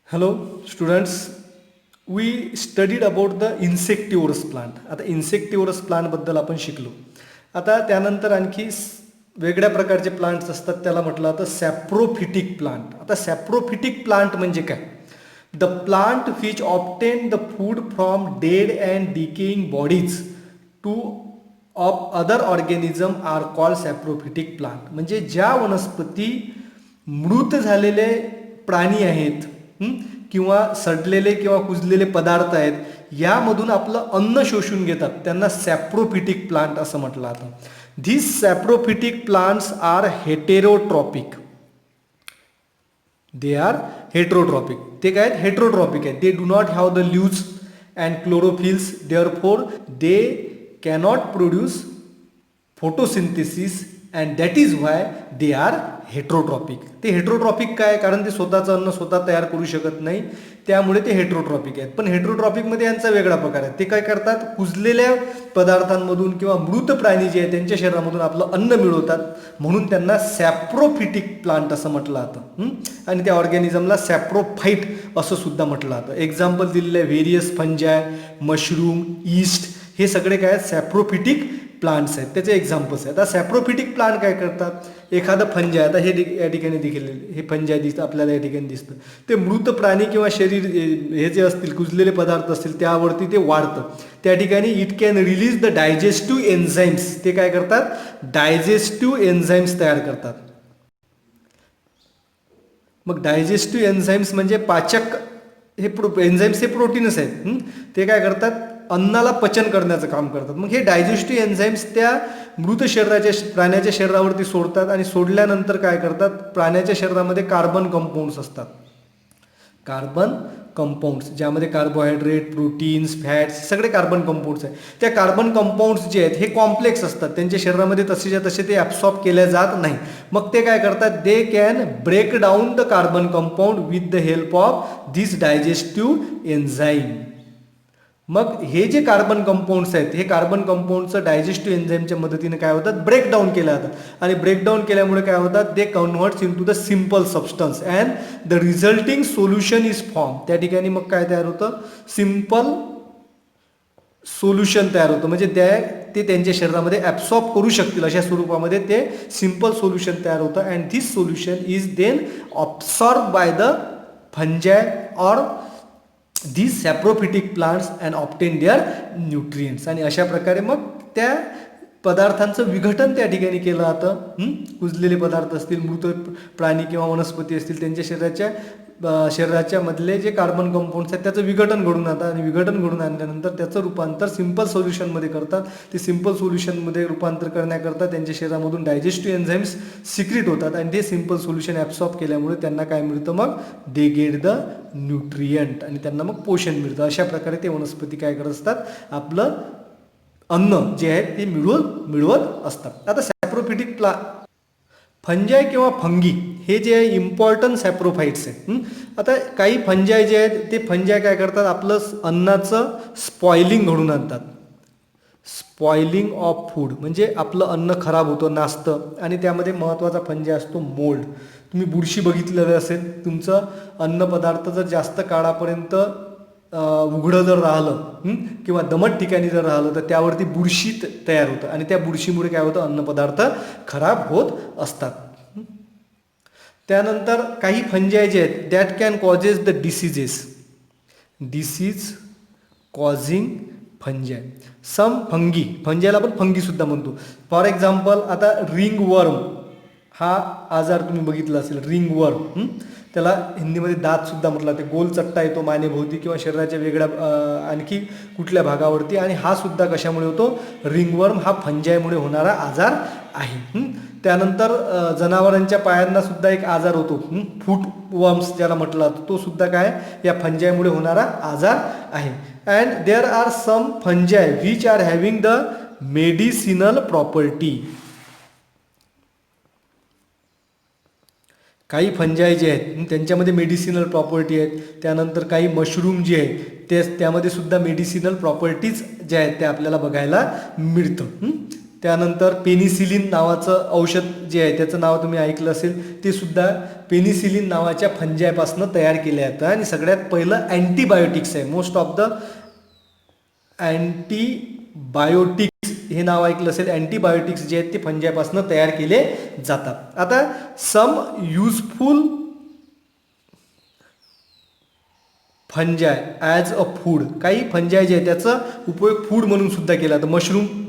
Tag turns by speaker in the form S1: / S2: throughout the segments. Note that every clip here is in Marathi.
S1: Hello students, we studied about the insectivorous plant. आता इन्सेक्टिव्हरस प्लांटबद्दल आपण शिकलो. आता त्यानंतर आणखी वेगळ्या प्रकारचे प्लांट्स असतात, त्याला म्हटलं जातं सॅप्रोफिटिक प्लांट. आता सॅप्रोफिटिक प्लांट म्हणजे काय? The plant which obtain the food from dead and decaying bodies to of other organism are called saprophytic plant. म्हणजे ज्या वनस्पती मृत झालेले प्राणी आहेत किंवा सडलेले किंवा कुजलेले पदार्थ आहेत, यामधून आपलं अन्न शोषून घेतात, त्यांना सॅप्रोफिटिक प्लांट असं म्हटलं जातं. This saprophytic plants are heterotrophic. They are heterotrophic. ते काय आहेत? हेट्रोट्रॉपिक आहेत. They do not have the leaves and chlorophylls, therefore they cannot produce photosynthesis and that is why they are heterotrophic. ते हेट्रोट्रॉपिक काय? कारण ते स्वतःचं अन्न स्वतः तयार करू शकत नाही, त्यामुळे ते हेट्रोट्रॉपिक आहेत. पण हेट्रोट्रॉपिकमध्ये यांचा वेगळा प्रकार आहे. ते काय करतात? कुजलेल्या पदार्थांमधून किंवा मृत प्राणी जे आहेत त्यांच्या शरीरामधून आपलं अन्न मिळवतात, म्हणून त्यांना सॅप्रोफिटिक प्लांट असं म्हटलं जातं. आणि त्या ऑर्गॅनिझमला सॅप्रोफाईट असं सुद्धा म्हटलं जातं. एक्झाम्पल दिलेलं आहे व्हेरियस फंजाय, मशरूम, ईस्ट, हे सगळे काय आहेत? सॅप्रोफिटिक प्लांट्स आहेत. त्याचे एक्झाम्पल्स आहेत. आता सॅप्रोफिटिक प्लांट काय करतात? एखादं फंजाय, आता हे या ठिकाणी देखील हे फंजाय दिसतं आपल्याला, या ठिकाणी दिसतं. ते मृत प्राणी किंवा शरीर हे जे असतील, कुजलेले पदार्थ असतील, त्यावरती ते वाढतं. त्या ठिकाणी it can release the digestive enzymes. ते काय करतात? डायजेस्टिव्ह एन्झाईम्स तयार करतात. मग डायजेस्टिव्ह एन्झाईम्स म्हणजे पाचक, हे एन्झाईम्स हे प्रोटीनच आहेत. ते काय करतात? अन्नाला पचन करण्याचं काम करतात. मग हे डायजेस्टिव्ह एन्झाईम्स त्या मृत प्राण्याच्या शरीरावरती सोडतात आणि सोडल्यानंतर काय करतात? प्राण्याच्या शरीरामध्ये कार्बन कंपाऊंड्स असतात. कार्बन कंपाऊंड्स, ज्यामध्ये कार्बोहायड्रेट, प्रोटीन्स, फॅट्स, सगळे कार्बन कंपाऊंड्स आहेत. त्या कार्बन कंपाऊंड्स जे आहेत हे कॉम्प्लेक्स असतात. त्यांच्या शरीरामध्ये तसेच्या तसे ते ॲब्सॉर्ब केल्या जात नाही. मग ते काय करतात? They can break down the carbon compound with the help of this digestive enzyme. मग हे जे कार्बन कंपाऊंड्स आहेत, हे कार्बन कंपाऊंडचं डायजेस्टिव्ह एन्झाईमच्या मदतीने काय होतात? ब्रेकडाऊन केलं जातं. आणि ब्रेकडाऊन केल्यामुळे काय होतात? They converts into the simple substance and the resulting solution is form. त्या ठिकाणी मग काय तयार होतं? सिम्पल सोल्युशन तयार होतं. म्हणजे ते त्यांच्या शरीरामध्ये ॲब्सॉर्ब करू शकतील अशा स्वरूपामध्ये ते सिम्पल सोल्युशन तयार होतं. And this solution is then absorb by the fungi or these saprophytic plants and obtain their nutrients. आणि अशा प्रकारे मग त्या पदार्थांचं विघटन त्या ठिकाणी केलं जातं. कुजलेले पदार्थ असतील, मृत प्राणी किंवा वनस्पती असतील, त्यांच्या शरीराच्या मधले जे कार्बन कंपाऊंड्स आहेत त्याचं विघटन घडून आणतात. आणि विघटन घडून आणल्यानंतर त्याचं रूपांतर सिम्पल सोल्युशनमध्ये करतात. ते सिम्पल सोल्युशनमध्ये रूपांतर करण्याकरता त्यांच्या शरीरामधून डायजेस्टिव्ह एन्झाईम्स सिक्रिट होतात. आणि ते सिम्पल सोल्युशन ॲब्सॉर्ब केल्यामुळे त्यांना काय मिळतं? मग दे गेट द न्यूट्रियंट, आणि त्यांना मग पोषण मिळतं. अशा प्रकारे ते वनस्पती काय करत असतात? आपलं अन्न जे आहे ते मिळवत असतात. आता सॅप्रोफिटिक फंजाय किंवा फंगी हे जे आहे इम्पॉर्टंट सॅप्रोफाईट्स आहेत. आता काही फंजाय जे आहेत ते फंजाय काय करतात? आपलं अन्नाचं स्पॉइलिंग घडून आणतात. स्पॉइलिंग ऑफ फूड म्हणजे आपलं अन्न खराब होतं, नासतं. आणि त्यामध्ये महत्त्वाचा फंजाय असतो मोल्ड. तुम्ही बुरशी बघितलेलं असेल. तुमचं अन्नपदार्थ जर जास्त काळापर्यंत उघडं जर राहिलं किंवा दमट ठिकाणी जर राहिलं, तर त्यावरती बुरशी तयार होतं. आणि त्या बुरशीमुळे काय होतं? अन्नपदार्थ खराब होत असतात. त्यानंतर काही फंजाय जे आहेत that can causes the disease causing fungi. Some फंजायला आपण फंगीसुद्धा म्हणतो. फॉर एक्झाम्पल, आता रिंगवर्म हा आजार तुम्ही बघितला असेल. रिंगवर्म, त्याला हिंदीमध्ये दातसुद्धा म्हटलं जाते. गोल चट्टा येतो मानेभोवती किंवा शरीराच्या वेगळ्या आणखी कुठल्या भागावरती. आणि हा सुद्धा कशामुळे होतो? रिंगवर्म हा फंजायमुळे होणारा आजार आहे. त्यानंतर जनावरांच्या पायांना सुद्धा एक आजार होतो, फूटवर्म्स ज्याला म्हटलं जातं. तो सुद्धा काय? या फंजायमुळे होणारा आजार आहे. And there are some fungi which are having the medicinal property. काही फंजाय जे आहेत त्यांच्यामध्ये मेडिसिनल प्रॉपर्टी आहेत. त्यानंतर काही मशरूम जे आहेत त्यामध्ये सुद्धा मेडिसिनल प्रॉपर्टीज ज्या आहेत त्या आपल्याला बघायला मिळतं. त्यानंतर पेनिसिलिन नावाचं औषध जे आहे त्याचं नाव तुम्ही ऐकलं असेल, ते सुद्धा पेनिसिलिन नावाच्या फंजापासून तयार केलं जातं. आणि सगळ्यात पहिलं अँटीबायोटिक्स आहे. मोस्ट ऑफ द अँटीबायोटिक्स हे नाव ऐकलं असेल. अँटीबायोटिक्स जे आहेत ते फंजापासून तयार केले जातात. आता some useful fungi as a food, काही फंजाय जे आहे त्याचा उपयोग फूड म्हणून सुद्धा केला जातो.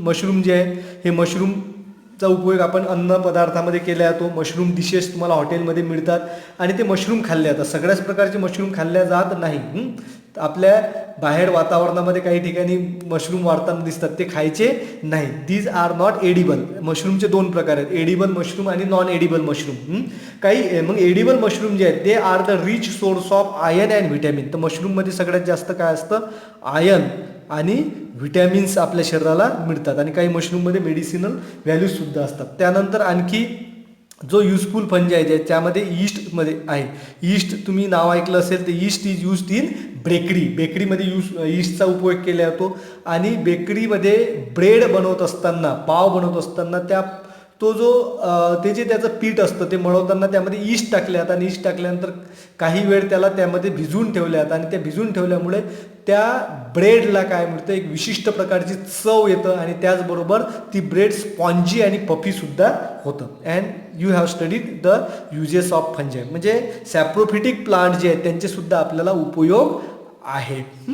S1: मशरूम जे आहे हे मशरूमचा उपयोग आपण अन्न पदार्थामध्ये केला जातो. मशरूम डिशेस तुम्हाला हॉटेलमध्ये मिळतात आणि ते मशरूम खाल्ले जातात. सगळ्याच प्रकारचे मशरूम खाल्ल्या जात नाही. आपल्या बाहेर वातावरणामध्ये काही ठिकाणी मशरूम वाढताना दिसतात, ते खायचे नाही. These are not edible. मशरूमचे 2 प्रकार आहेत, एडिबल मशरूम आणि नॉन एडिबल मशरूम. काही मग एडिबल मशरूम जे आहेत ते are the rich source of iron and vitamin. तर मशरूममध्ये सगळ्यात जास्त काय असतं, आयर्न आणि व्हिटॅमिन्स आपल्या शरीराला मिळतात. आणि काही मशरूममध्ये मेडिसिनल व्हॅल्यूजसुद्धा असतात. त्यानंतर आणखी जो युजफुल फंजाय आहे त्यामध्ये ईस्टमध्ये आहे. ईस्ट तुम्ही नाव ऐकलं असेल, तर ईस्ट इज यूज्ड इन बेकरीमध्ये ईस्टचा उपयोग केला जातो. आणि बेकरीमध्ये ब्रेड बनवत असताना, पाव बनवत असताना ते जे त्याचं पीठ असतं ते मळवताना त्यामध्ये ईस्ट टाकले जातात. आणि ईस्ट टाकल्यानंतर काही वेळ त्याला त्यामध्ये भिजवून ठेवल्या जातात. आणि त्या भिजवून ठेवल्यामुळे त्या ब्रेडला काय मिळतं, एक विशिष्ट प्रकारची चव येतं. आणि त्याचबरोबर ती ब्रेड स्पॉन्जी आणि पफीसुद्धा होतं. And you have studied the uses of फंजाय. म्हणजे सॅप्रोफिटिक प्लांट जे आहेत त्यांचे सुद्धा आपल्याला उपयोग आहेत.